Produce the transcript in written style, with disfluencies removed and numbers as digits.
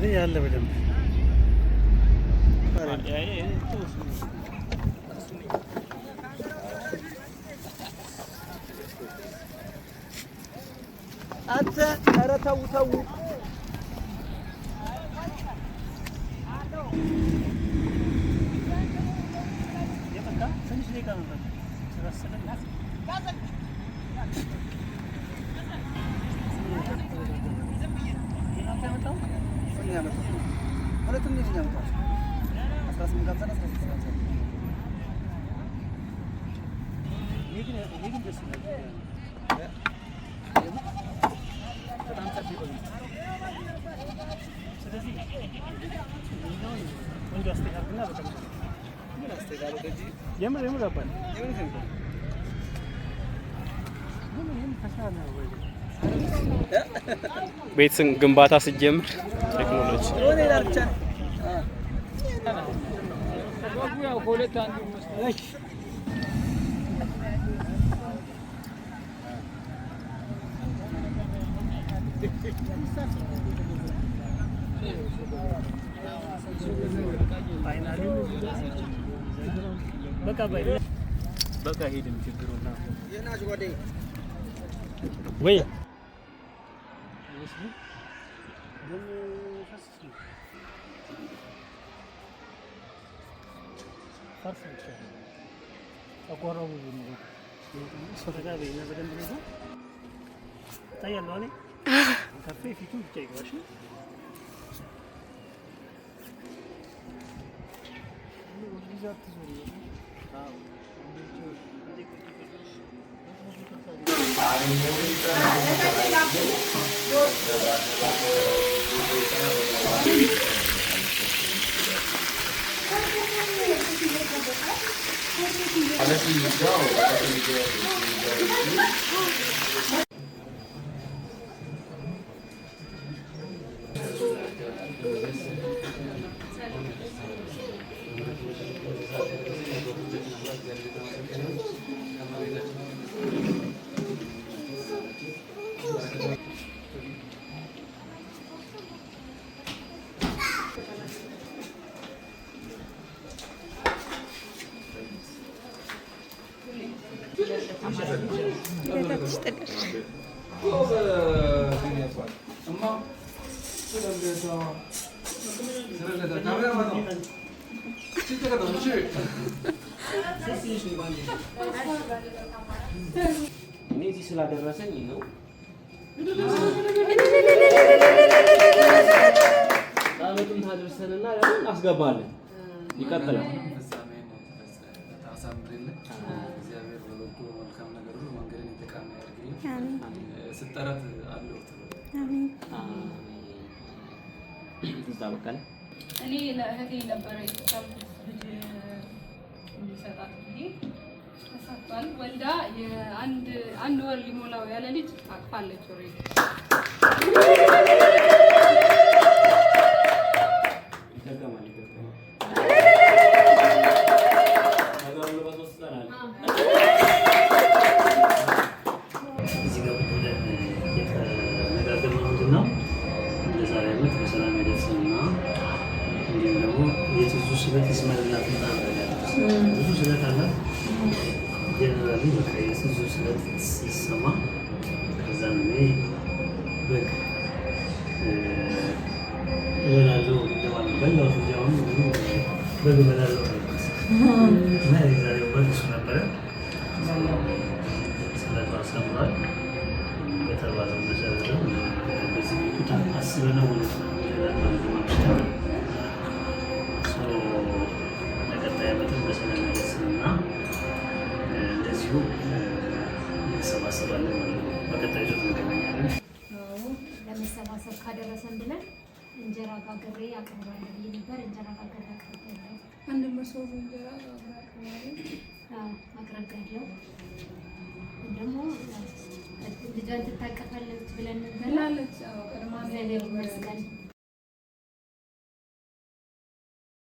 ዛሬ ያለ በደንብ አንተ ኧረ ተው ተው ቤት ግንባታ ሲጀምር ቴክኖሎጂ በቃ ሄድም ችግሩና ወይ እነዚህ ስላደረሰኝ ነው ታመጡን ታደርሰንና ያንን አስገባለን ይቀጥላል እግዚአብሔር በበጎ መልካም ነገር ሁሉ መንገድን የተቃና ያድርግልኝ ስጠራት አለው አሜን ተዛበቀለ እኔ ለእህቴ ነበር የታውቁት ልጅ እንዲሰጣት ብዬ ተሳቷል ወልዳ አንድ ወር ሊሞላው ያለ ልጅ አቅፋለች ኦሬዲ ሲሰማ ከዛ ነው በግ እበላለሁ እንደማለት በላው ሲጃውን በግ እበላለሁ እና የዛሬው በግ እሱ ነበረ። ስለዛ አስተምሯል በተባለው መሰረት በዚህ ቤቱ አስበነው ለቀጣይ ዓመትም በሰላም ያደርስንና እንደዚሁ እንሰባሰባለን ማለት ነው። በቀጣይ ዙር እንገናኛለን። ለመሰባሰብ ካደረሰን ብለን እንጀራ ጋግሬ አቅርባለሁ ብዬ ነበር። እንጀራ ጋግሬ አቅርባለሁ። አንድ መሶብ እንጀራ አቅርባለሁ። ደግሞ ልጇን ትታቀፋለች ብለን ነበር።